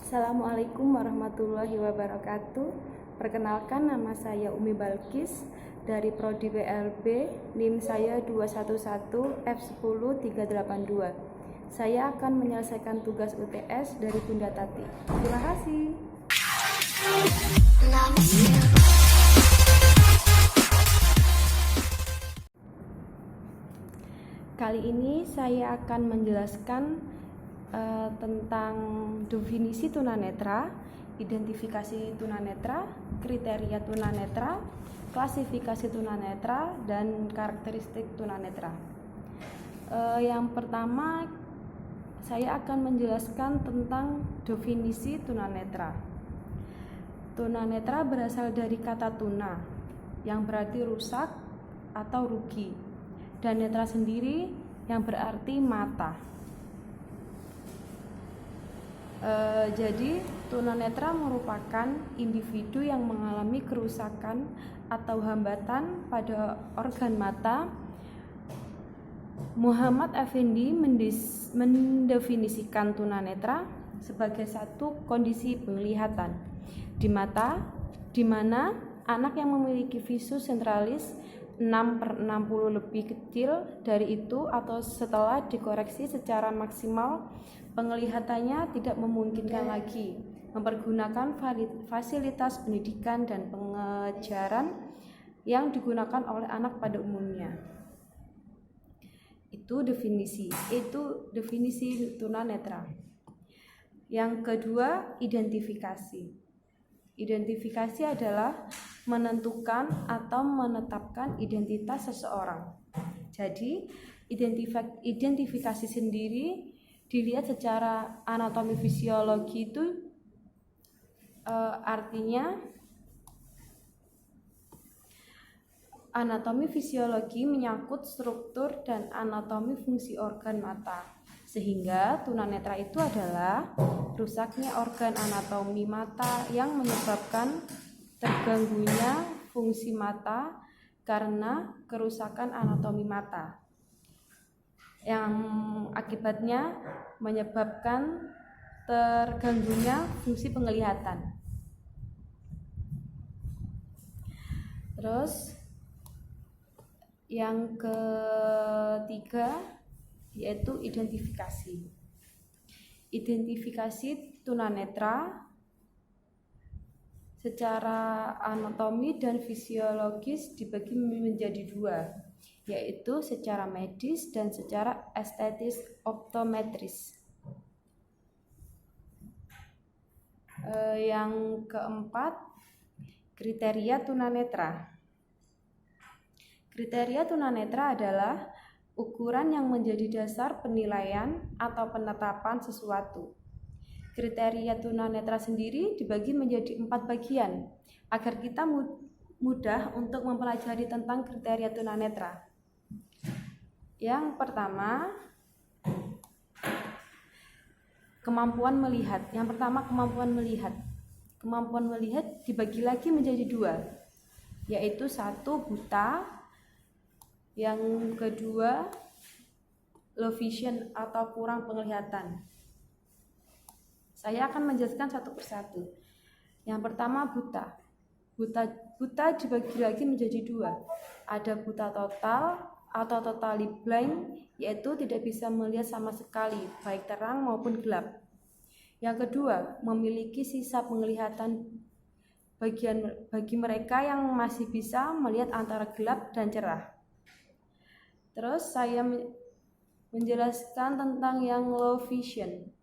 Assalamualaikum warahmatullahi wabarakatuh. Perkenalkan, nama saya Umi Balkis dari Prodi PLB, NIM saya 211F10382. Saya akan menyelesaikan tugas UTS dari Bunda Tati. Terima kasih. Kali ini saya akan menjelaskan tentang definisi tunanetra, identifikasi tunanetra, kriteria tunanetra, klasifikasi tunanetra, dan karakteristik tunanetra. Yang pertama, saya akan menjelaskan tentang definisi tunanetra. Tunanetra berasal dari kata tuna, yang berarti rusak atau rugi, dan netra sendiri yang berarti mata. Jadi tunanetra merupakan individu yang mengalami kerusakan atau hambatan pada organ mata. Muhammad Effendi mendefinisikan tunanetra sebagai satu kondisi penglihatan di mata di mana anak yang memiliki visus sentralis 6/60 lebih kecil dari itu atau setelah dikoreksi secara maksimal penglihatannya tidak memungkinkan lagi mempergunakan fasilitas pendidikan dan pengajaran yang digunakan oleh anak pada umumnya. Itu definisi tunanetra. Yang kedua, identifikasi. Identifikasi adalah menentukan atau menetapkan identitas seseorang. Jadi, identifikasi sendiri dilihat secara anatomi fisiologi itu artinya anatomi fisiologi menyangkut struktur dan anatomi fungsi organ mata, sehingga tunanetra itu adalah rusaknya organ anatomi mata yang menyebabkan terganggunya fungsi mata karena kerusakan anatomi mata, yang akibatnya menyebabkan terganggunya fungsi penglihatan. Terus yang ketiga yaitu identifikasi. Identifikasi tunanetra secara anatomi dan fisiologis dibagi menjadi dua, yaitu secara medis dan secara estetis optometris. Yang keempat, kriteria tunanetra. Kriteria tunanetra adalah ukuran yang menjadi dasar penilaian atau penetapan sesuatu. Kriteria tunanetra sendiri dibagi menjadi 4 bagian agar kita mudah untuk mempelajari tentang kriteria tunanetra. Yang pertama, kemampuan melihat. Kemampuan melihat dibagi lagi menjadi 2, yaitu 1 buta, yang kedua low vision atau kurang penglihatan. Saya akan menjelaskan satu persatu. Yang pertama buta. Buta dibagi lagi menjadi 2. Ada buta total atau totally blind, yaitu tidak bisa melihat sama sekali, baik terang maupun gelap. Yang kedua, memiliki sisa penglihatan bagi mereka yang masih bisa melihat antara gelap dan cerah. Terus saya menjelaskan tentang yang low vision.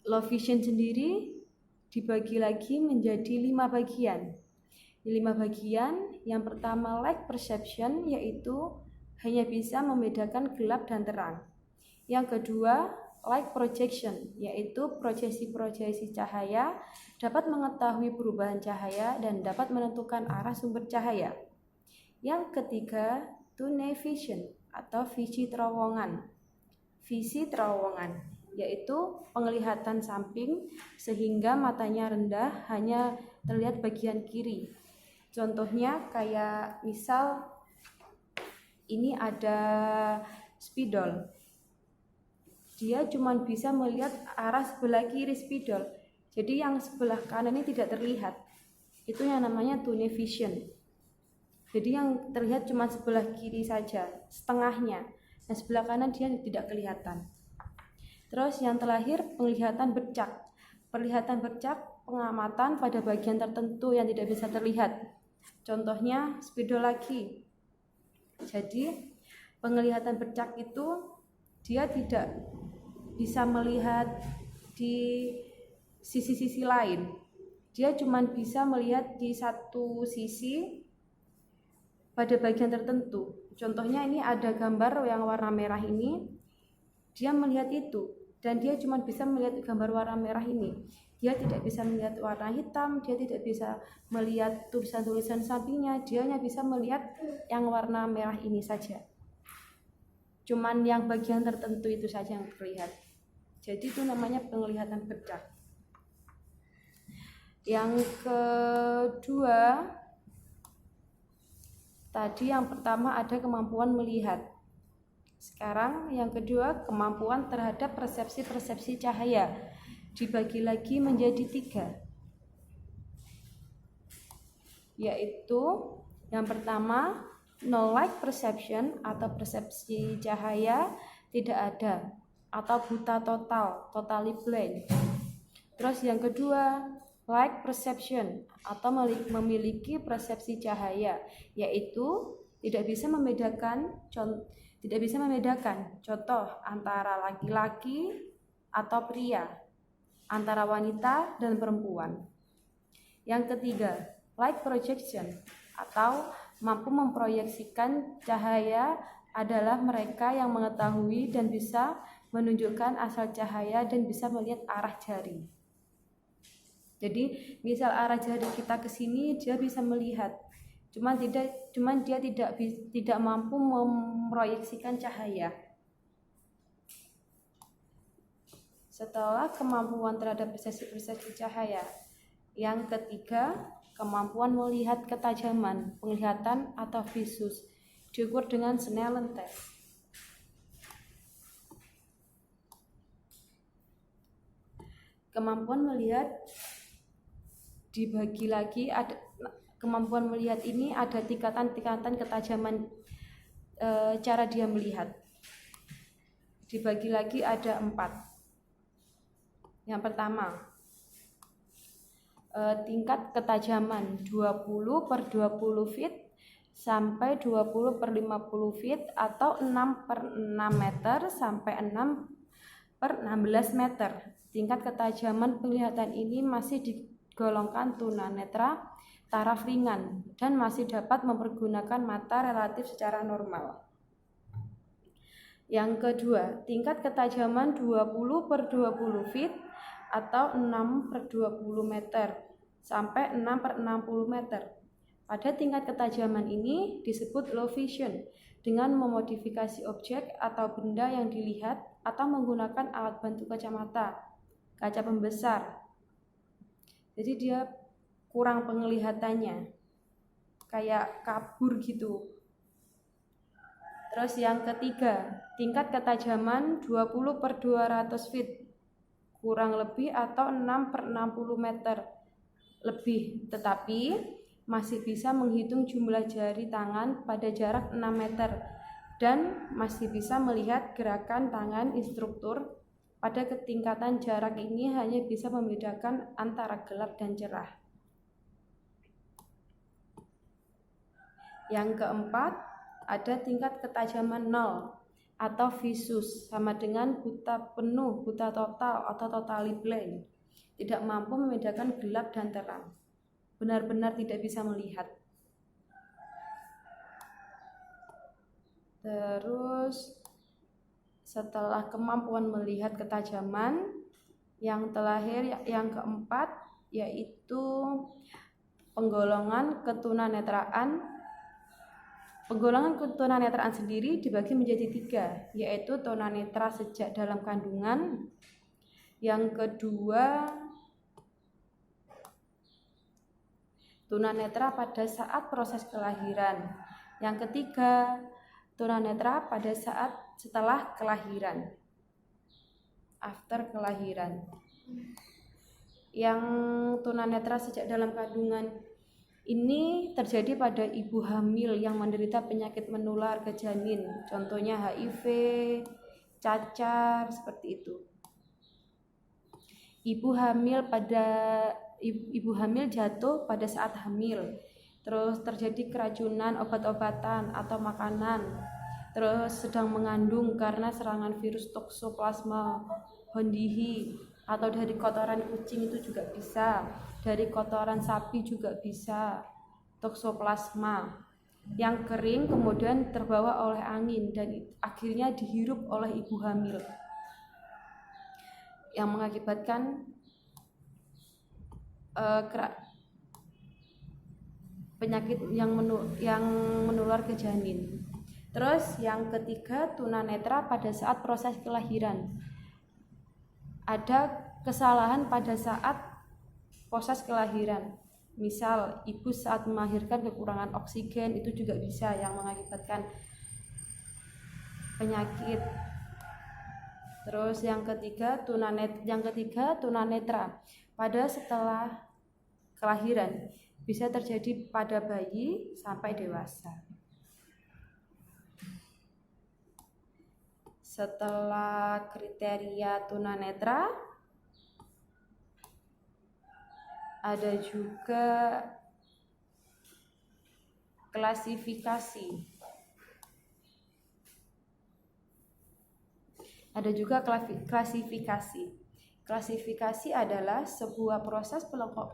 Low vision sendiri dibagi lagi menjadi 5 bagian. 5 bagian, yang pertama light perception, yaitu hanya bisa membedakan gelap dan terang. Yang kedua, light projection, yaitu proyeksi cahaya, dapat mengetahui perubahan cahaya dan dapat menentukan arah sumber cahaya. Yang ketiga, tunnel vision atau visi terowongan. Yaitu penglihatan samping sehingga matanya rendah, hanya terlihat bagian kiri. Contohnya kayak misal ini ada spidol. dia cuma bisa melihat arah sebelah kiri spidol. Jadi yang sebelah kanan ini tidak terlihat. Itu yang namanya tunnel vision. Jadi yang terlihat cuma sebelah kiri saja, setengahnya. Nah, sebelah kanan dia tidak kelihatan. Terus yang terakhir, penglihatan bercak. Penglihatan bercak, pengamatan pada bagian tertentu yang tidak bisa terlihat. Contohnya spidolagi. Jadi penglihatan bercak itu dia tidak bisa melihat di sisi-sisi lain. Dia cuma bisa melihat di satu sisi pada bagian tertentu. Contohnya ini ada gambar yang warna merah ini, dia melihat itu dan dia cuma bisa melihat gambar warna merah ini. Dia tidak bisa melihat warna hitam, dia tidak bisa melihat tulisan-tulisan sampingnya, dia hanya bisa melihat yang warna merah ini saja. Cuman yang bagian tertentu itu saja yang terlihat. Jadi itu namanya penglihatan bercak. Yang kedua, tadi yang pertama ada kemampuan melihat. Sekarang yang kedua, kemampuan terhadap persepsi-persepsi cahaya. Dibagi lagi menjadi 3. Yaitu yang pertama, no light perception atau persepsi cahaya tidak ada atau buta total, totally blind. Terus yang kedua, light perception atau memiliki persepsi cahaya, yaitu tidak bisa membedakan contoh antara laki-laki atau pria, antara wanita dan perempuan. Yang ketiga, light projection atau mampu memproyeksikan cahaya adalah mereka yang mengetahui dan bisa menunjukkan asal cahaya dan bisa melihat arah jari. Jadi misal arah jari kita ke sini, dia bisa melihat. Cuman dia tidak mampu memproyeksikan cahaya. Setelah kemampuan terhadap persepsi cahaya, yang ketiga, kemampuan melihat ketajaman, penglihatan atau visus, diukur dengan Snellen test. Kemampuan melihat dibagi lagi, ada kemampuan melihat ini ada tingkatan-tingkatan ketajaman cara dia melihat. Dibagi lagi ada 4. Yang pertama, tingkat ketajaman 20/20 feet sampai 20/50 feet atau 6/6 meter sampai 6/16 meter. Tingkat ketajaman penglihatan ini masih digolongkan tunanetra taraf ringan dan masih dapat mempergunakan mata relatif secara normal. Yang kedua, tingkat ketajaman 20/20 feet atau 6/20 meter sampai 6/60 meter. Pada tingkat ketajaman ini disebut low vision dengan memodifikasi objek atau benda yang dilihat atau menggunakan alat bantu kacamata, kaca pembesar. Jadi dia kurang penglihatannya, kayak kabur gitu. Terus yang ketiga, tingkat ketajaman 20/200 feet kurang lebih atau 6/60 meter lebih, tetapi masih bisa menghitung jumlah jari tangan pada jarak 6 meter dan masih bisa melihat gerakan tangan instruktur. Pada ketingkatan jarak ini hanya bisa membedakan antara gelap dan cerah. Yang keempat, ada tingkat ketajaman 0 atau visus, sama dengan buta penuh, buta total atau totally blind. Tidak mampu membedakan gelap dan terang. Benar-benar tidak bisa melihat. Terus setelah kemampuan melihat ketajaman, yang terakhir yang keempat yaitu penggolongan ketunanetraan. Penggolongan ketunanetraan sendiri dibagi menjadi 3, yaitu tunanetra sejak dalam kandungan, yang kedua tunanetra pada saat proses kelahiran, yang ketiga tunanetra pada saat setelah kelahiran. after kelahiran. Yang tunanetra sejak dalam kandungan ini terjadi pada ibu hamil yang menderita penyakit menular ke janin, contohnya HIV, cacar, seperti itu. Ibu hamil jatuh pada saat hamil, terus terjadi keracunan obat-obatan atau makanan, terus sedang mengandung karena serangan virus Toxoplasma gondii, atau dari kotoran kucing itu juga bisa, dari kotoran sapi juga bisa, Toxoplasma yang kering kemudian terbawa oleh angin dan akhirnya dihirup oleh ibu hamil, yang mengakibatkan penyakit yang menular ke janin. Terus yang ketiga, tunanetra pada saat proses kelahiran. Ada kesalahan pada saat proses kelahiran. Misal ibu saat melahirkan kekurangan oksigen, itu juga bisa yang mengakibatkan penyakit. Terus yang ketiga tunanetra pada setelah kelahiran, bisa terjadi pada bayi sampai dewasa. Setelah kriteria tunanetra, ada juga klasifikasi. Klasifikasi adalah sebuah proses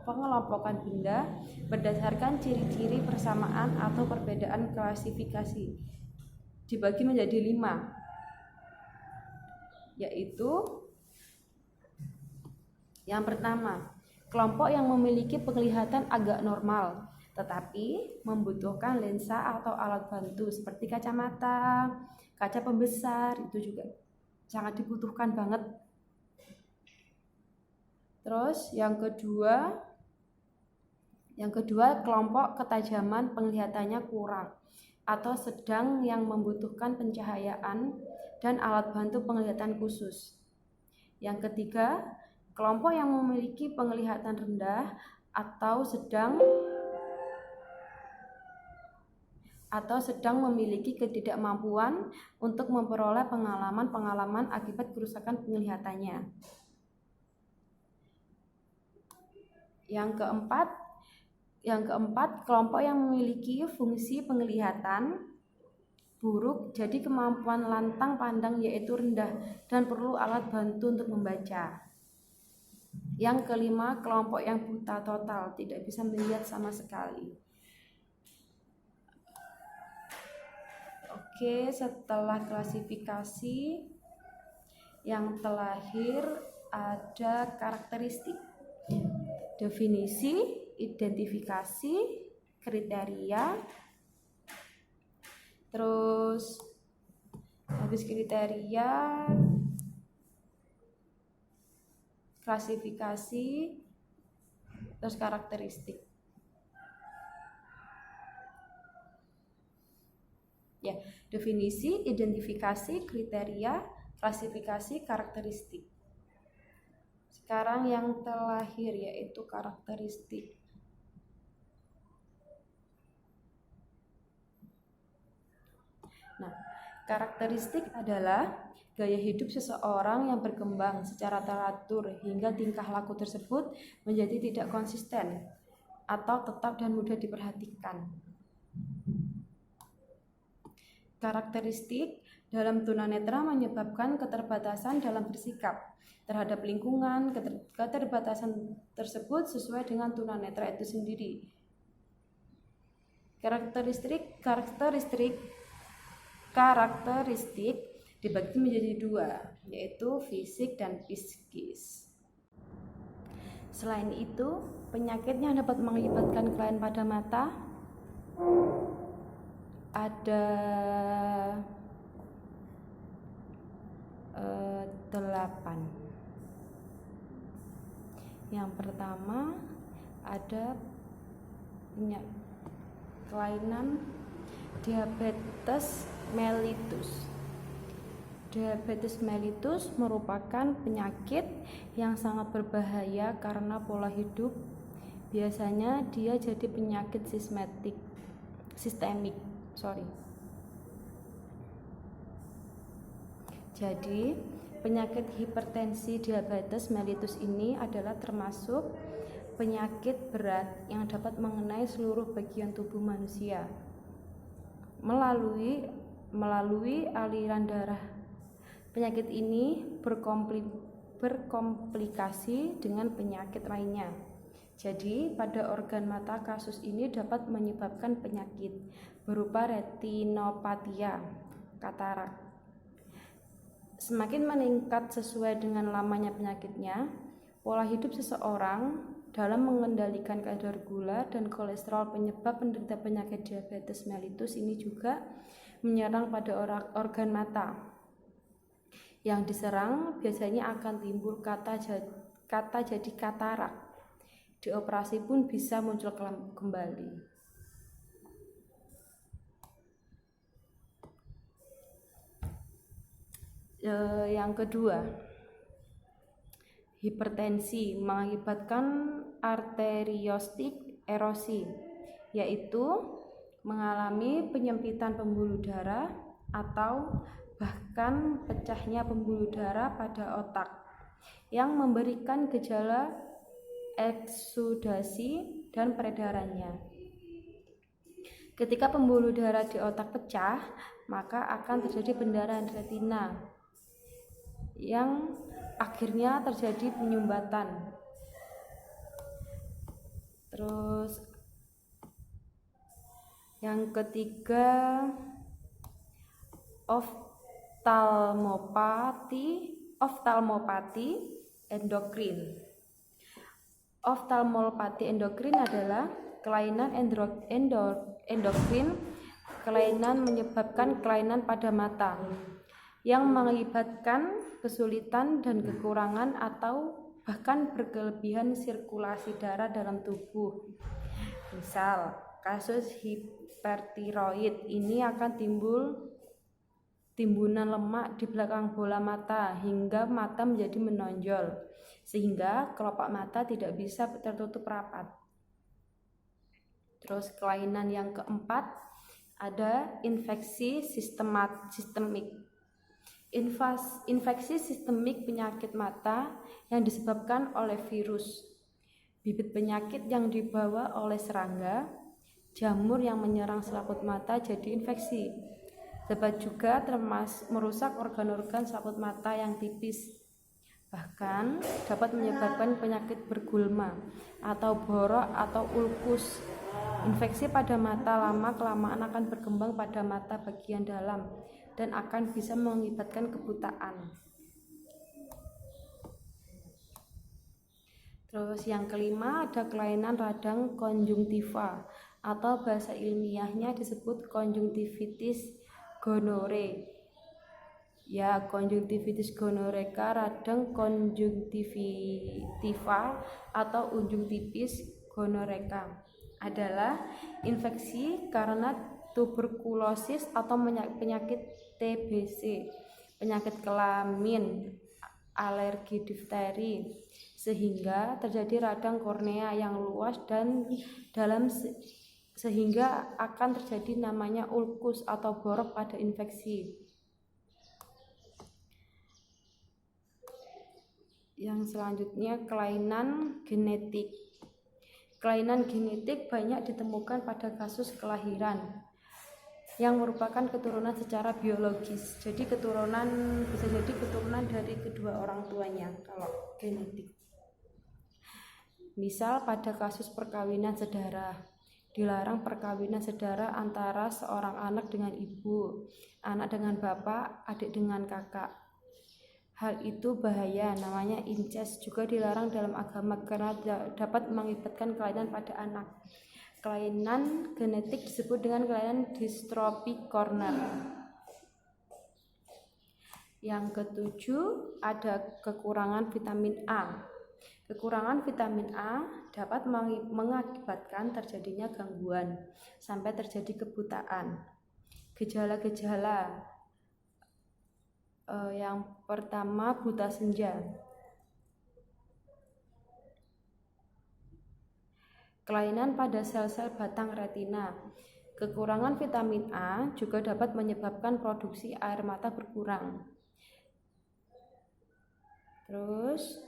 pengelompokan benda berdasarkan ciri-ciri persamaan atau perbedaan klasifikasi. Dibagi menjadi 5, yaitu yang pertama, kelompok yang memiliki penglihatan agak normal tetapi membutuhkan lensa atau alat bantu seperti kacamata, kaca pembesar, itu juga sangat dibutuhkan banget. Terus yang kedua kelompok ketajaman penglihatannya kurang atau sedang yang membutuhkan pencahayaan dan alat bantu penglihatan khusus. Yang ketiga, kelompok yang memiliki penglihatan rendah atau sedang memiliki ketidakmampuan untuk memperoleh pengalaman akibat kerusakan penglihatannya. Yang keempat, kelompok yang memiliki fungsi penglihatan buruk, jadi kemampuan lantang pandang yaitu rendah dan perlu alat bantu untuk membaca. Yang kelima, kelompok yang buta total, tidak bisa melihat sama sekali. Oke, setelah klasifikasi, yang terakhir ada karakteristik. Definisi, identifikasi, kriteria, terus habis kriteria, klasifikasi, terus karakteristik. Ya, definisi, identifikasi, kriteria, klasifikasi, karakteristik. Sekarang yang terakhir yaitu karakteristik. Nah, karakteristik adalah gaya hidup seseorang yang berkembang secara teratur hingga tingkah laku tersebut menjadi tidak konsisten atau tetap dan mudah diperhatikan. Karakteristik dalam tunanetra menyebabkan keterbatasan dalam bersikap terhadap lingkungan. Keterbatasan tersebut sesuai dengan tunanetra itu sendiri. Karakteristik dibagi menjadi 2, yaitu fisik dan psikis. Selain itu, penyakitnya dapat mengakibatkan kelainan pada mata. Ada 8. Yang pertama ada kelainan diabetes mellitus. Diabetes mellitus merupakan penyakit yang sangat berbahaya karena pola hidup. Biasanya dia jadi penyakit sistemik. Jadi, penyakit hipertensi diabetes mellitus ini adalah termasuk penyakit berat yang dapat mengenai seluruh bagian tubuh manusia melalui aliran darah. Penyakit ini berkomplikasi dengan penyakit lainnya. Jadi, pada organ mata kasus ini dapat menyebabkan penyakit berupa retinopatia, katarak. Semakin meningkat sesuai dengan lamanya penyakitnya, pola hidup seseorang dalam mengendalikan kadar gula dan kolesterol penyebab penderita penyakit diabetes mellitus ini juga menyerang pada organ mata. Yang diserang biasanya akan timbul kata jadi katarak. Dioperasi pun bisa muncul kembali. Yang kedua, hipertensi mengakibatkan arteriostik erosi, yaitu mengalami penyempitan pembuluh darah atau bahkan pecahnya pembuluh darah pada otak yang memberikan gejala eksudasi dan peredarannya. Ketika pembuluh darah di otak pecah, maka akan terjadi pendarahan retina yang akhirnya terjadi penyumbatan. Terus yang ketiga, oftalmopati endokrin. Oftalmopati endokrin adalah kelainan endokrin, kelainan menyebabkan kelainan pada mata yang mengakibatkan kesulitan dan kekurangan atau bahkan berkelebihan sirkulasi darah dalam tubuh. Misal, kasus hipertiroid ini akan timbunan lemak di belakang bola mata hingga mata menjadi menonjol, sehingga kelopak mata tidak bisa tertutup rapat. Terus kelainan yang keempat ada infeksi sistemik. Infeksi sistemik penyakit mata yang disebabkan oleh virus, bibit penyakit yang dibawa oleh serangga, jamur yang menyerang selaput mata jadi infeksi. Dapat juga merusak organ-organ selaput mata yang tipis. Bahkan dapat menyebabkan penyakit bergulma atau borok atau ulkus. Infeksi pada mata lama-kelamaan akan berkembang pada mata bagian dalam dan akan bisa mengakibatkan kebutaan. Terus yang kelima ada kelainan radang konjungtiva atau bahasa ilmiahnya disebut konjungtivitis gonorrhoeae. Ya, konjungtivitis gonorrhoeae, radang konjungtiva atau unjung tipis gonorrhoeae adalah infeksi karena tuberkulosis atau penyakit TBC, penyakit kelamin, alergi difteri, sehingga terjadi radang kornea yang luas dan dalam sehingga akan terjadi namanya ulkus atau borok pada infeksi. Yang selanjutnya kelainan genetik. Kelainan genetik banyak ditemukan pada kasus kelahiran yang merupakan keturunan secara biologis. Jadi bisa jadi keturunan dari kedua orang tuanya kalau genetik. Misal pada kasus perkawinan sedara, dilarang perkawinan sedara antara seorang anak dengan ibu, anak dengan bapak, adik dengan kakak. Hal itu bahaya, namanya incest. Juga dilarang dalam agama karena dapat mengakibatkan kelainan pada anak. Kelainan genetik disebut dengan kelainan distrofi corner. Yang ketujuh ada kekurangan vitamin A. Kekurangan vitamin A dapat mengakibatkan terjadinya gangguan sampai terjadi kebutaan. Gejala-gejala Yang pertama, buta senja. Kelainan pada sel-sel batang retina. Kekurangan vitamin A juga dapat menyebabkan produksi air mata berkurang. Terus,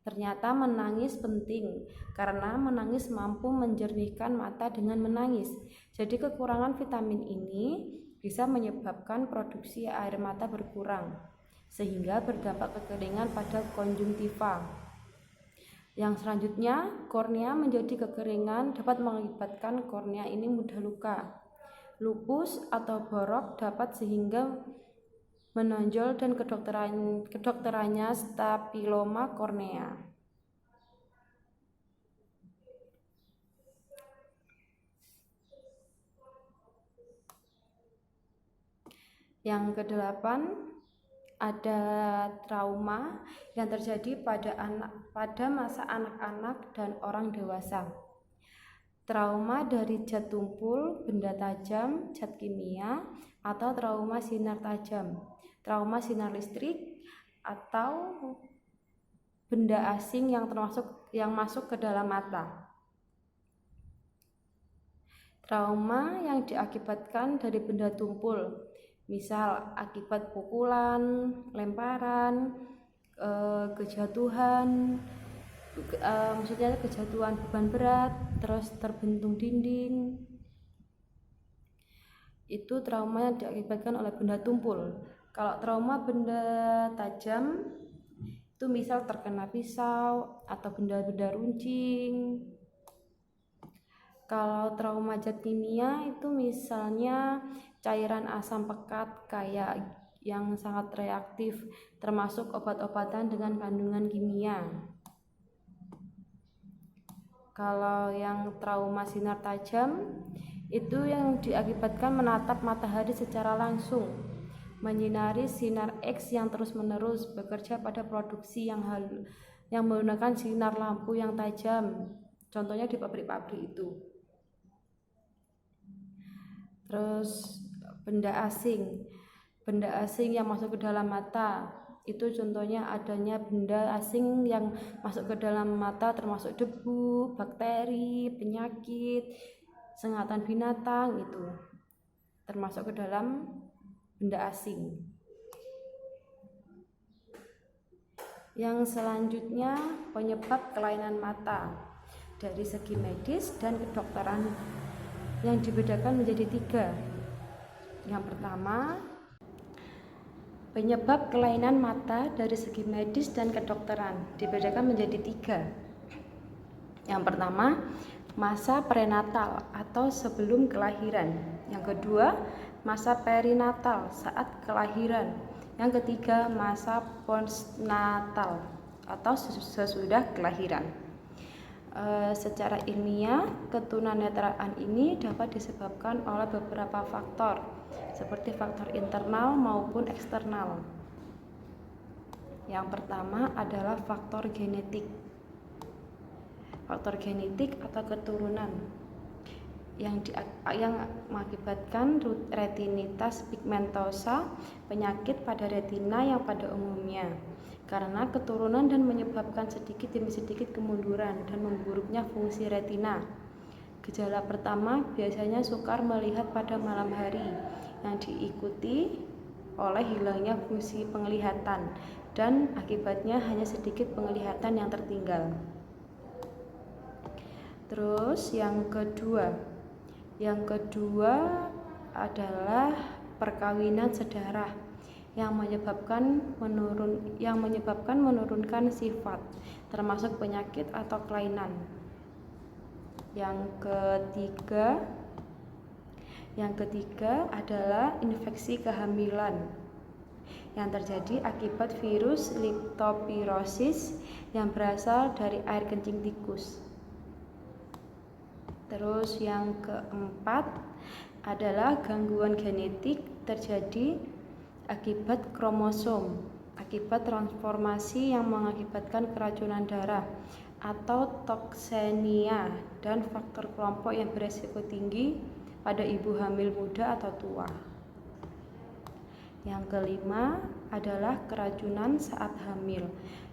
ternyata menangis penting karena menangis mampu menjernihkan mata dengan menangis. Jadi kekurangan vitamin ini bisa menyebabkan produksi air mata berkurang sehingga berdampak kekeringan pada konjungtiva. Yang selanjutnya, kornea menjadi kekeringan dapat mengakibatkan kornea ini mudah luka. Lupus atau borok dapat sehingga menonjol dan kedokterannya stapiloma kornea. Yang kedelapan, ada trauma yang terjadi pada masa anak-anak dan orang dewasa. Trauma dari zat tumpul, benda tajam, zat kimia, atau trauma sinar tajam, trauma sinar listrik, atau benda asing yang masuk ke dalam mata. Trauma yang diakibatkan dari benda tumpul, misal akibat pukulan, lemparan, kejatuhan, maksudnya kejatuhan beban berat, terus terbentung dinding. Itu trauma yang diakibatkan oleh benda tumpul. Kalau trauma benda tajam, itu misal terkena pisau atau benda-benda runcing. Kalau trauma zat kimia itu misalnya cairan asam pekat kayak yang sangat reaktif, termasuk obat-obatan dengan kandungan kimia. Kalau yang trauma sinar tajam itu yang diakibatkan menatap matahari secara langsung, menyinari sinar X yang terus-menerus bekerja pada produksi yang menggunakan sinar lampu yang tajam. Contohnya di pabrik-pabrik itu. Terus benda asing yang masuk ke dalam mata, itu contohnya adanya benda asing yang masuk ke dalam mata termasuk debu, bakteri, penyakit, sengatan binatang, itu termasuk ke dalam benda asing. Yang selanjutnya, penyebab kelainan mata dari segi medis dan kedokteran yang dibedakan menjadi 3. Yang pertama, penyebab kelainan mata dari segi medis dan kedokteran dibedakan menjadi 3. Yang pertama, masa prenatal atau sebelum kelahiran. Yang kedua, masa perinatal saat kelahiran. Yang ketiga, masa postnatal atau sesudah kelahiran. Secara ilmiah, ketunanetraan ini dapat disebabkan oleh beberapa faktor, seperti faktor internal maupun eksternal. Yang pertama adalah faktor genetik. Faktor genetik atau keturunan yang mengakibatkan retinitis pigmentosa, penyakit pada retina yang pada umumnya karena keturunan dan menyebabkan sedikit demi sedikit kemunduran dan memburuknya fungsi retina. Gejala pertama biasanya sukar melihat pada malam hari yang diikuti oleh hilangnya fungsi penglihatan dan akibatnya hanya sedikit penglihatan yang tertinggal. Terus yang kedua adalah perkawinan sedarah yang menyebabkan menurunkan sifat, termasuk penyakit atau kelainan. Yang ketiga adalah infeksi kehamilan yang terjadi akibat virus leptospirosis yang berasal dari air kencing tikus. Terus yang keempat adalah gangguan genetik terjadi akibat kromosom, akibat transformasi yang mengakibatkan keracunan darah atau toksemia dan faktor kelompok yang beresiko tinggi pada ibu hamil muda atau tua. Yang kelima adalah keracunan saat hamil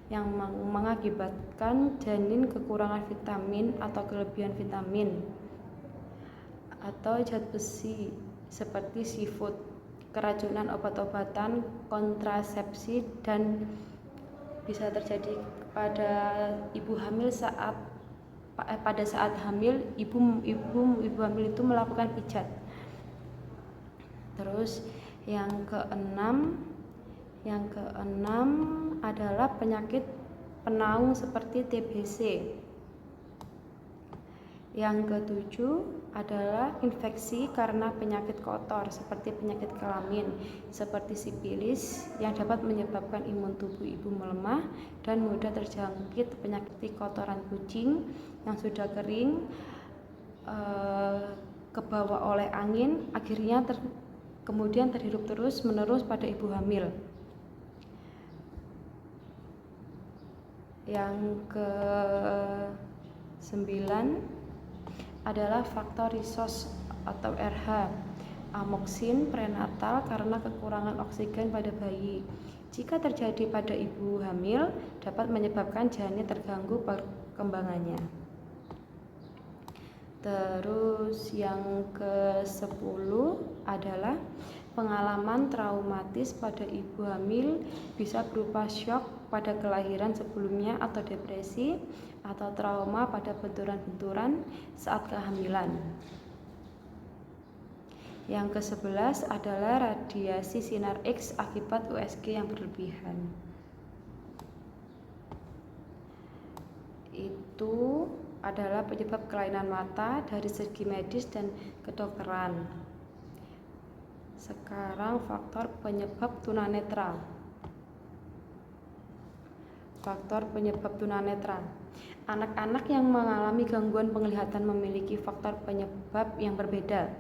yang mengakibatkan janin kekurangan vitamin atau kelebihan vitamin atau zat besi seperti seafood, keracunan obat-obatan, kontrasepsi, dan bisa terjadi pada ibu hamil pada saat hamil ibu hamil itu melakukan pijat. Terus yang keenam adalah penyakit penaung seperti TBC. Yang ketujuh adalah infeksi karena penyakit kotor seperti penyakit kelamin seperti sifilis yang dapat menyebabkan imun tubuh ibu melemah dan mudah terjangkit penyakit kotoran kucing yang sudah kering kebawa oleh angin, akhirnya kemudian terhirup terus menerus pada ibu hamil. Yang ke-9 adalah faktor risos atau RH, amoksin prenatal karena kekurangan oksigen pada bayi. Jika terjadi pada ibu hamil, dapat menyebabkan janin terganggu perkembangannya. Terus yang ke-10 adalah pengalaman traumatis pada ibu hamil, bisa berupa syok pada kelahiran sebelumnya atau depresi atau trauma pada benturan-benturan saat kehamilan. Yang ke-11 adalah radiasi sinar X akibat USG yang berlebihan. Itu adalah penyebab kelainan mata dari segi medis dan kedokteran. Sekarang faktor penyebab tunanetra. Faktor penyebab tunanetra. Anak-anak yang mengalami gangguan penglihatan memiliki faktor penyebab yang berbeda.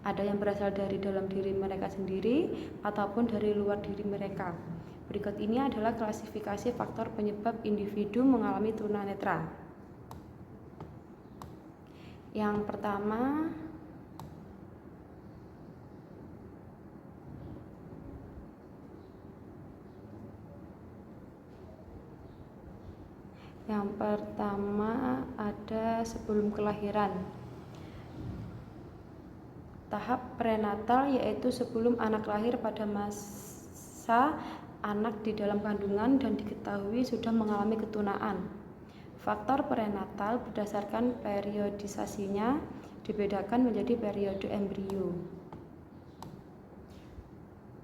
Ada yang berasal dari dalam diri mereka sendiri ataupun dari luar diri mereka. Berikut ini adalah klasifikasi faktor penyebab individu mengalami tunanetra. Yang pertama, ada sebelum kelahiran. Tahap prenatal yaitu sebelum anak lahir, pada masa anak di dalam kandungan dan diketahui sudah mengalami ketunaan. Faktor prenatal berdasarkan periodisasinya dibedakan menjadi periode embrio,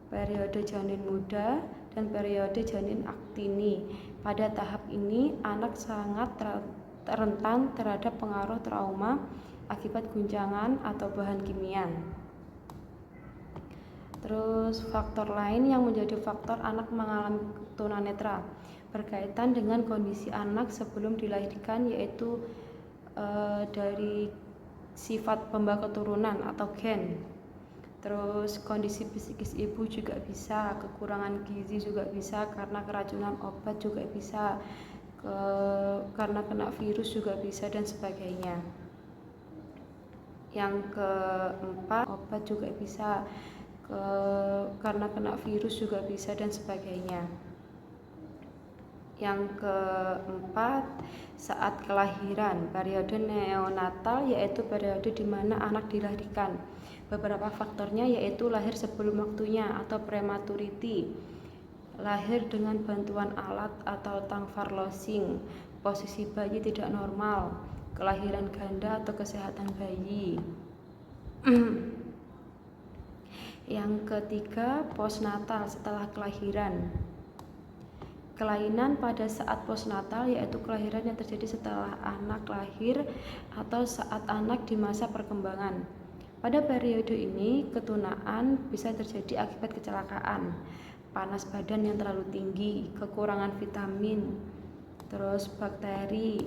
periode janin muda, dan periode janin aktini. Pada tahap ini anak sangat rentan terhadap pengaruh trauma akibat guncangan atau bahan kimia. Terus faktor lain yang menjadi faktor anak mengalami tunanetra berkaitan dengan kondisi anak sebelum dilahirkan, yaitu dari sifat pembawa keturunan atau gen. Terus kondisi psikis ibu juga bisa, kekurangan gizi juga bisa, karena keracunan obat juga bisa, karena kena virus juga bisa, dan sebagainya. Yang keempat, obat juga bisa, karena kena virus juga bisa, dan sebagainya. Yang keempat, saat kelahiran, periode neonatal yaitu periode di mana anak dilahirkan. Beberapa faktornya yaitu lahir sebelum waktunya atau prematurity, lahir dengan bantuan alat atau tongue farlosing, posisi bayi tidak normal, kelahiran ganda atau kesehatan bayi. Yang ketiga, postnatal setelah kelahiran. Kelainan pada saat postnatal yaitu kelahiran yang terjadi setelah anak lahir atau saat anak di masa perkembangan. Pada periode ini, ketunaan bisa terjadi akibat kecelakaan, panas badan yang terlalu tinggi, kekurangan vitamin, terus bakteri,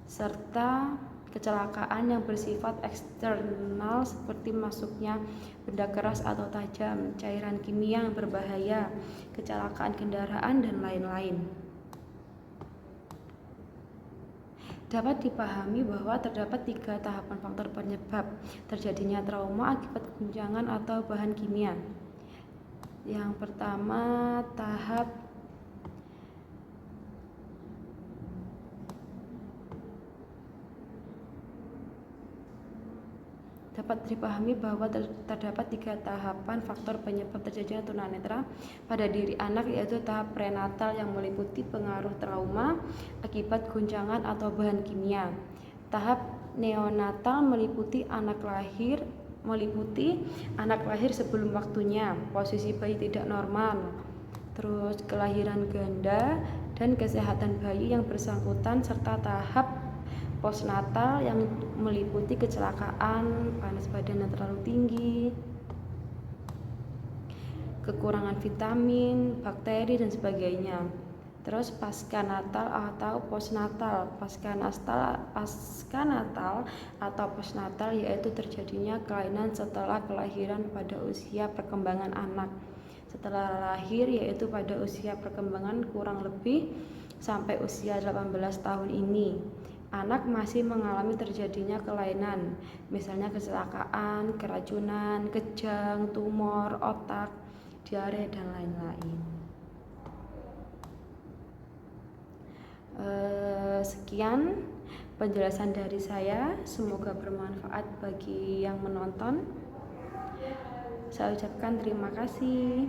serta kecelakaan yang bersifat eksternal seperti masuknya benda keras atau tajam, cairan kimia yang berbahaya, kecelakaan kendaraan, dan lain-lain. Dapat dipahami bahwa terdapat 3 tahapan faktor penyebab terjadinya trauma akibat guncangan atau bahan kimia. Yang pertama, tahap dapat dipahami bahwa terdapat 3 tahapan faktor penyebab terjadinya tunanetra pada diri anak, yaitu tahap prenatal yang meliputi pengaruh trauma akibat goncangan atau bahan kimia. Tahap neonatal meliputi anak lahir sebelum waktunya, posisi bayi tidak normal, terus kelahiran ganda dan kesehatan bayi yang bersangkutan, serta tahap postnatal yang meliputi kecelakaan, panas badan yang terlalu tinggi, kekurangan vitamin, bakteri dan sebagainya. Terus pasca natal atau postnatal. Pasca natal atau postnatal yaitu terjadinya kelainan setelah kelahiran pada usia perkembangan anak. Setelah lahir yaitu pada usia perkembangan kurang lebih sampai usia 18 tahun ini. Anak masih mengalami terjadinya kelainan, misalnya kecelakaan, keracunan, kejang, tumor otak, diare, dan lain-lain. Sekian penjelasan dari saya, semoga bermanfaat bagi yang menonton. Saya ucapkan terima kasih.